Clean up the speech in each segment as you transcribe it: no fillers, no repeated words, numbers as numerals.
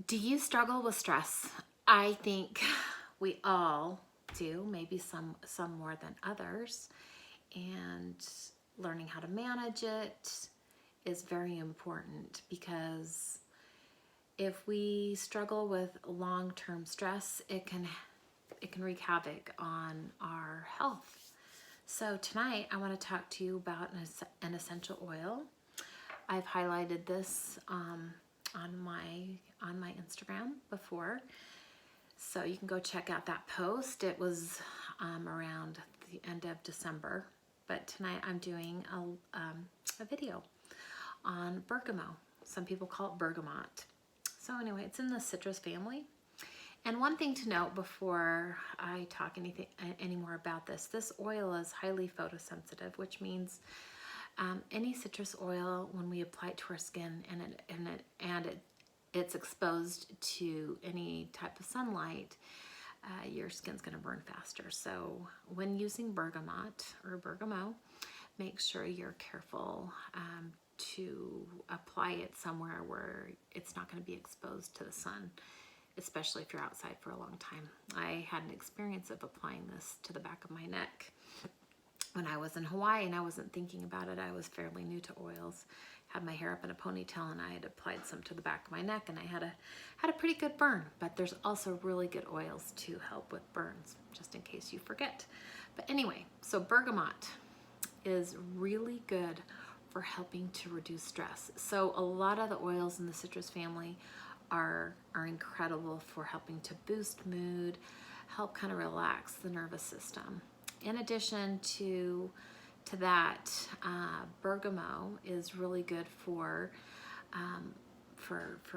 Do you struggle with stress? I think we all do, maybe some more than others. And learning how to manage it is very important, because if we struggle with long-term stress, it can wreak havoc on our health. So tonight I want to talk to you about an essential oil. I've highlighted this on my Instagram before, so you can go check out that post. It was around the end of December, but tonight I'm doing a video on bergamot. Some people call it bergamot. So anyway, it's in the citrus family. And one thing to note before I talk any more about this oil is highly photosensitive, which means any citrus oil, when we apply it to our skin and it's exposed to any type of sunlight, your skin's going to burn faster. So when using bergamot, make sure you're careful to apply it somewhere where it's not going to be exposed to the sun, especially if you're outside for a long time. I had an experience of applying this to the back of my neck when I was in Hawaii, and I wasn't thinking about it. I was fairly new to oils, had my hair up in a ponytail, and I had applied some to the back of my neck, and I had a pretty good burn. But there's also really good oils to help with burns, just in case you forget. But anyway, so bergamot is really good for helping to reduce stress. So a lot of the oils in the citrus family are incredible for helping to boost mood, help kind of relax the nervous system. In addition to that, bergamot is really good for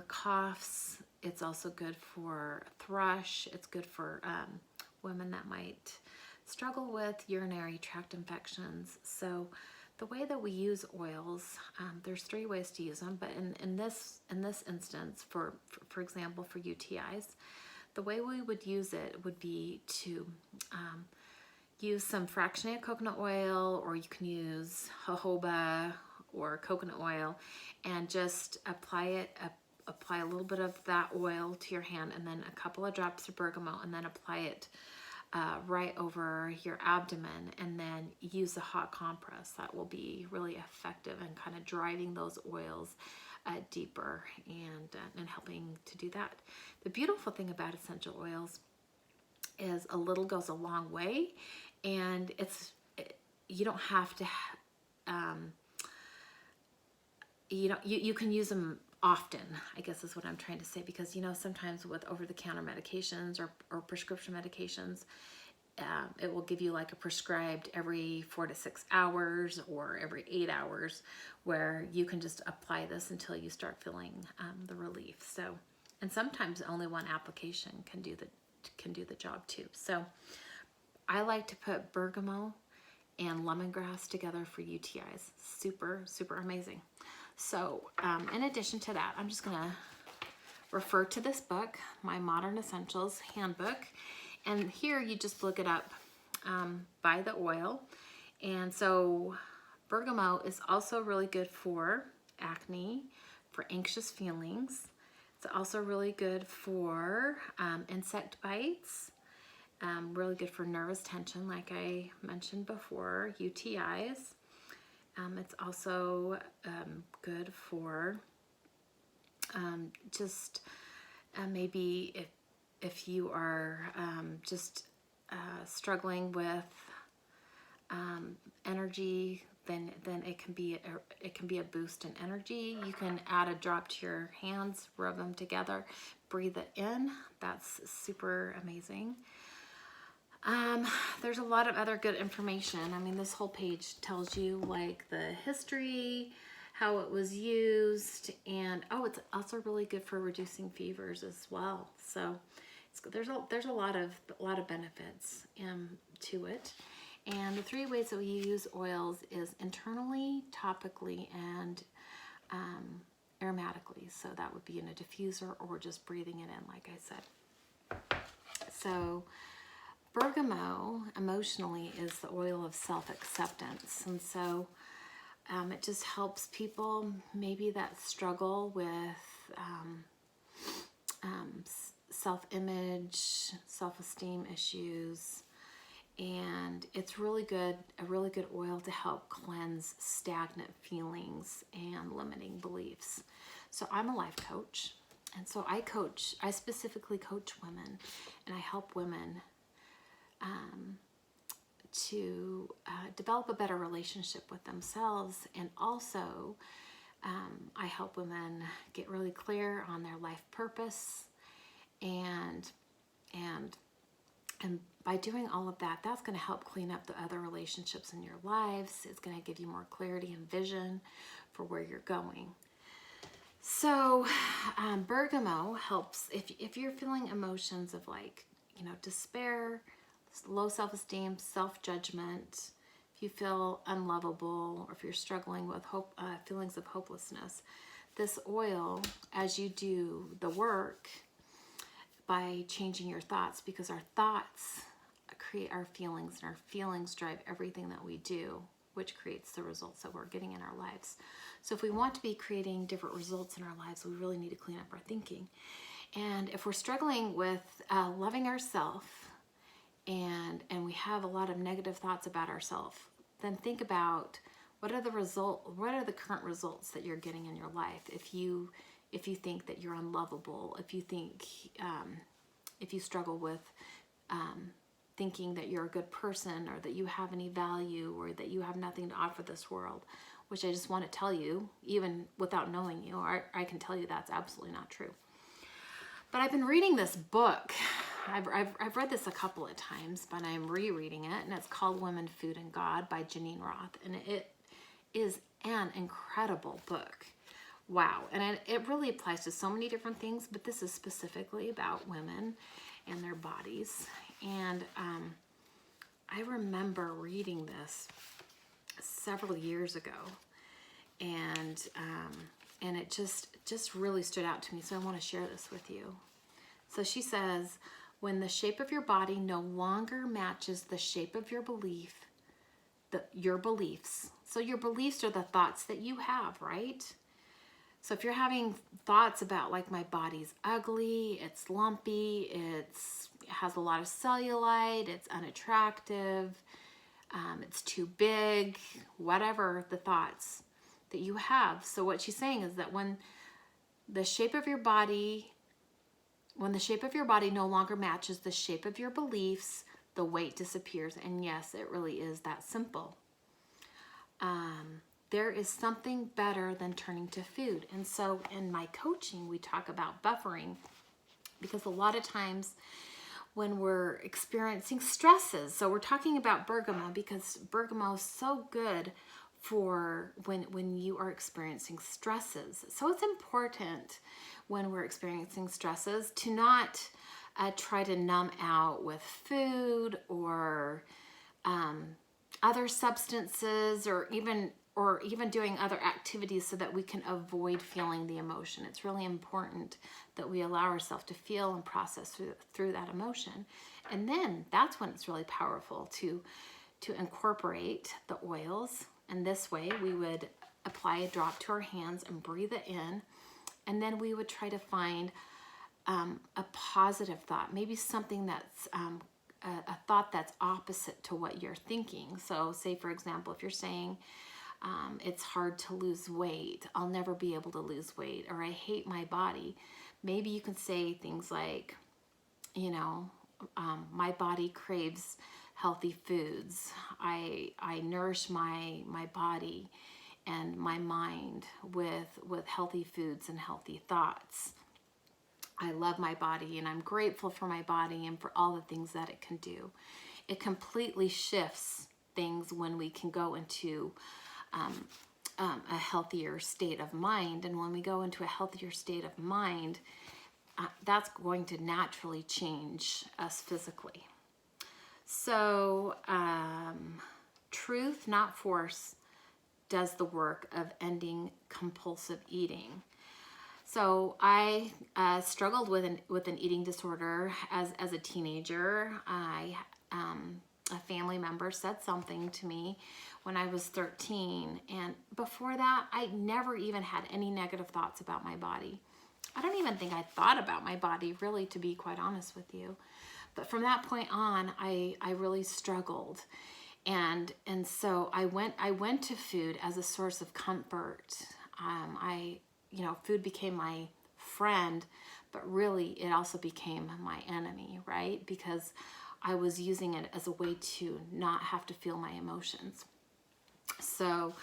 coughs. It's also good for thrush. It's good for women that might struggle with urinary tract infections. So the way that we use oils, there's 3 ways to use them, but in this instance, for example, for UTIs, the way we would use it would be to use some fractionated coconut oil, or you can use jojoba or coconut oil, and just apply a little bit of that oil to your hand, and then a couple of drops of bergamot, and then apply it right over your abdomen, and then use a hot compress. That will be really effective in kind of driving those oils deeper and helping to do that. The beautiful thing about essential oils is a little goes a long way, and you don't have to you can use them often, I guess is what I'm trying to say, because sometimes with over-the-counter medications or prescription medications, it will give you like a prescribed every 4 to 6 hours or every 8 hours, where you can just apply this until you start feeling the relief. So, and sometimes only one application can do the job too. So I like to put bergamot and lemongrass together for UTIs. Super, super amazing. So in addition to that, I'm just gonna refer to this book, my Modern Essentials Handbook. And here you just look it up by the oil. And so bergamot is also really good for acne, for anxious feelings. It's also really good for insect bites, really good for nervous tension, like I mentioned before, UTIs. It's also good for just maybe if you are just struggling with energy, then it can be a boost in energy. You can add a drop to your hands, rub them together, breathe it in. That's super amazing. There's a lot of other good information. I mean, this whole page tells you like the history, how it was used, and it's also really good for reducing fevers as well. So there's a lot of benefits to it. And the 3 ways that we use oils is internally, topically, and aromatically. So that would be in a diffuser or just breathing it in, like I said. So bergamot emotionally is the oil of self-acceptance, and so it just helps people maybe that struggle with self-image, self-esteem issues. And it's really good, a really good oil to help cleanse stagnant feelings and limiting beliefs. So I'm a life coach. And so I specifically coach women, and I help women to develop a better relationship with themselves. And also I help women get really clear on their life purpose, and by doing all of that, that's going to help clean up the other relationships in your lives. It's going to give you more clarity and vision for where you're going. So bergamot helps if you're feeling emotions of like, despair, low self-esteem, self-judgment, if you feel unlovable, or if you're struggling with feelings of hopelessness. This oil, as you do the work by changing your thoughts, because our thoughts create our feelings, and our feelings drive everything that we do, which creates the results that we're getting in our lives. So if we want to be creating different results in our lives, we really need to clean up our thinking. And if we're struggling with loving ourselves, and we have a lot of negative thoughts about ourselves, then think about what are the current results that you're getting in your life. If you think that you're unlovable, if you struggle with thinking that you're a good person, or that you have any value, or that you have nothing to offer this world, which I just want to tell you, even without knowing you, I can tell you that's absolutely not true. But I've been reading this book. I've read this a couple of times, but I'm rereading it, and it's called Women, Food, and God by Janine Roth, and it is an incredible book. Wow. And it really applies to so many different things, but this is specifically about women and their bodies. And I remember reading this several years ago, and it just really stood out to me. So I want to share this with you. So she says, when the shape of your body no longer matches the shape of your beliefs. So your beliefs are the thoughts that you have, right? So if you're having thoughts about like, my body's ugly, it's lumpy, it has a lot of cellulite, it's unattractive, it's too big, whatever the thoughts that you have. So what she's saying is that when the shape of your body no longer matches the shape of your beliefs, the weight disappears. And yes, it really is that simple. There is something better than turning to food. And so in my coaching, we talk about buffering, because a lot of times when we're experiencing stresses, so we're talking about bergamot because bergamot is so good for when you are experiencing stresses. So it's important when we're experiencing stresses to not try to numb out with food or other substances, or even doing other activities so that we can avoid feeling the emotion. It's really important that we allow ourselves to feel and process through that emotion. And then that's when it's really powerful to incorporate the oils. And this way we would apply a drop to our hands and breathe it in. And then we would try to find a positive thought, maybe something that's a thought that's opposite to what you're thinking. So say, for example, if you're saying, it's hard to lose weight, I'll never be able to lose weight, or I hate my body. Maybe you can say things like, my body craves healthy foods. I nourish my body and my mind with healthy foods and healthy thoughts. I love my body, and I'm grateful for my body and for all the things that it can do. It completely shifts things when we can go into a healthier state of mind. And when we go into a healthier state of mind, that's going to naturally change us physically. So truth, not force, does the work of ending compulsive eating. So I struggled with an eating disorder as a teenager. A family member said something to me when I was 13, and before that, I never even had any negative thoughts about my body. I don't even think I thought about my body, really, to be quite honest with you. But from that point on, I really struggled. And so I went to food as a source of comfort. Food became my friend, but really it also became my enemy, right? Because I was using it as a way to not have to feel my emotions. So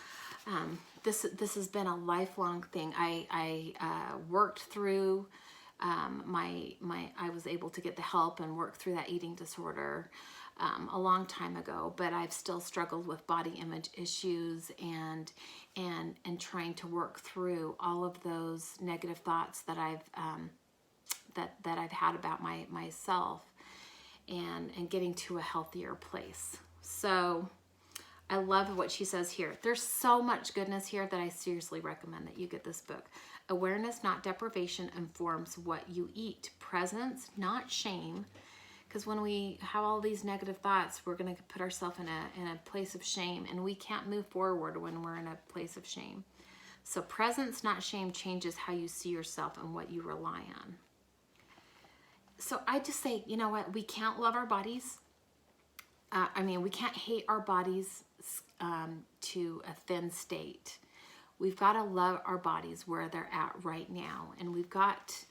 this has been a lifelong thing. I worked through I was able to get the help and work through that eating disorder a long time ago, but I've still struggled with body image issues and trying to work through all of those negative thoughts that I've had about myself and getting to a healthier place. So I love what she says here. There's so much goodness here that I seriously recommend that you get this book. Awareness, not deprivation, informs what you eat. Presence, not shame. Because when we have all these negative thoughts, we're going to put ourselves in a place of shame, and we can't move forward when we're in a place of shame. So presence, not shame, changes how you see yourself and what you rely on. So I just say, you know what? We can't love our bodies. We can't hate our bodies to a thin state. We've got to love our bodies where they're at right now. And we've got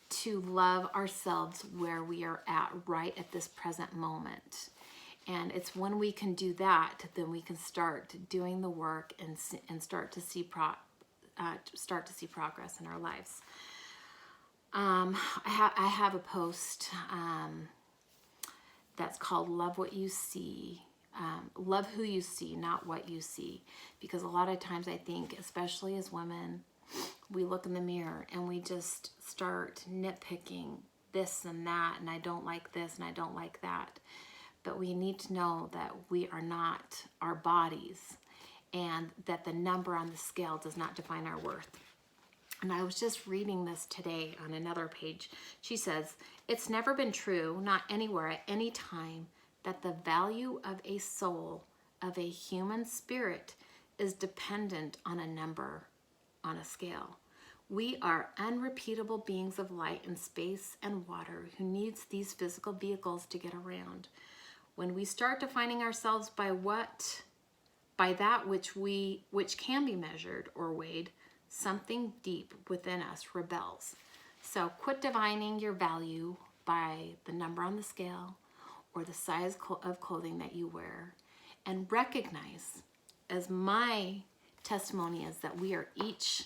to love ourselves where we are at right at this present moment. And it's when we can do that, then we can start doing the work and start to see progress in our lives. I have a post that's called Love What You See. Love who you see, not what you see. Because a lot of times I think, especially as women, we look in the mirror and we just start nitpicking this and that, and I don't like this and I don't like that. But we need to know that we are not our bodies, and that the number on the scale does not define our worth. And I was just reading this today on another page. She says, it's never been true, not anywhere at any time, that the value of a soul, of a human spirit, is dependent on a number on a scale. We are unrepeatable beings of light and space and water who needs these physical vehicles to get around. When we start defining ourselves by that which can be measured or weighed, something deep within us rebels. So quit defining your value by the number on the scale or the size of clothing that you wear, and recognize, as my testimony is, that we are each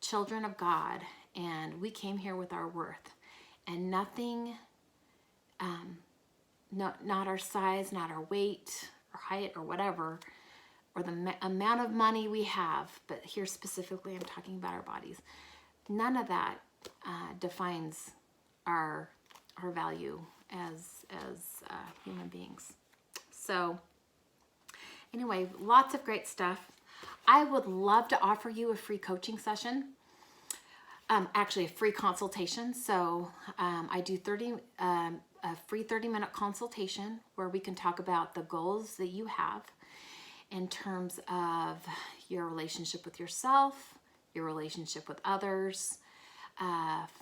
children of God, and we came here with our worth, and nothing, not our size, not our weight or height or whatever, or the amount of money we have, but here specifically I'm talking about our bodies. None of that defines our value as human beings. So anyway, lots of great stuff. I would love to offer you a free coaching session, actually a free consultation. So I do a free 30-minute consultation where we can talk about the goals that you have in terms of your relationship with yourself, your relationship with others,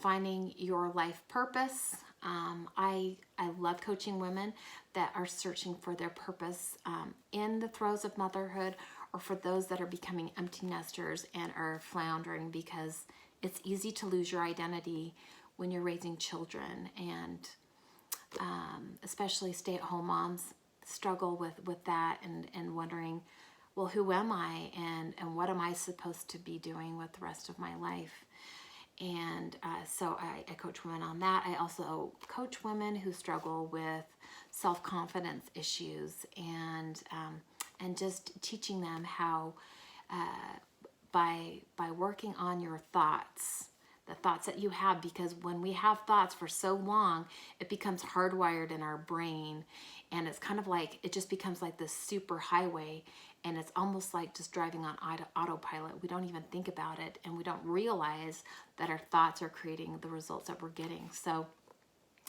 finding your life purpose. I love coaching women that are searching for their purpose in the throes of motherhood, or for those that are becoming empty nesters and are floundering, because it's easy to lose your identity when you're raising children, and especially stay-at-home moms struggle with that and wondering, well, who am I, and what am I supposed to be doing with the rest of my life? And so I coach women on that. I also coach women who struggle with self-confidence issues, and just teaching them how by working on your thoughts, the thoughts that you have, because when we have thoughts for so long, it becomes hardwired in our brain, and it's kind of like, it just becomes like this super highway, and it's almost like just driving on autopilot. We don't even think about it, and we don't realize that our thoughts are creating the results that we're getting. So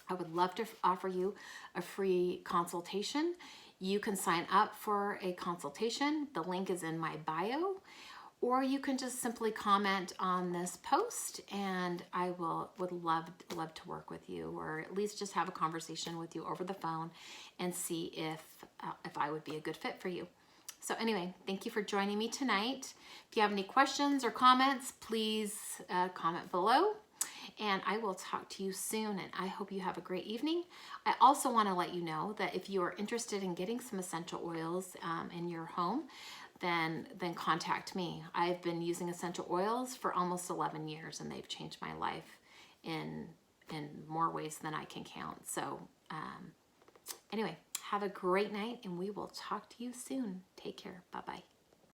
I would love to offer you a free consultation. You can sign up for a consultation. The link is in my bio, or you can just simply comment on this post, and I would love to work with you, or at least just have a conversation with you over the phone and see if I would be a good fit for you. So anyway, thank you for joining me tonight. If you have any questions or comments, please comment below, and I will talk to you soon, and I hope you have a great evening. I also want to let you know that if you are interested in getting some essential oils in your home, then contact me. I've been using essential oils for almost 11 years, and they've changed my life in more ways than I can count. So anyway, have a great night, and we will talk to you soon. Take care. Bye-bye.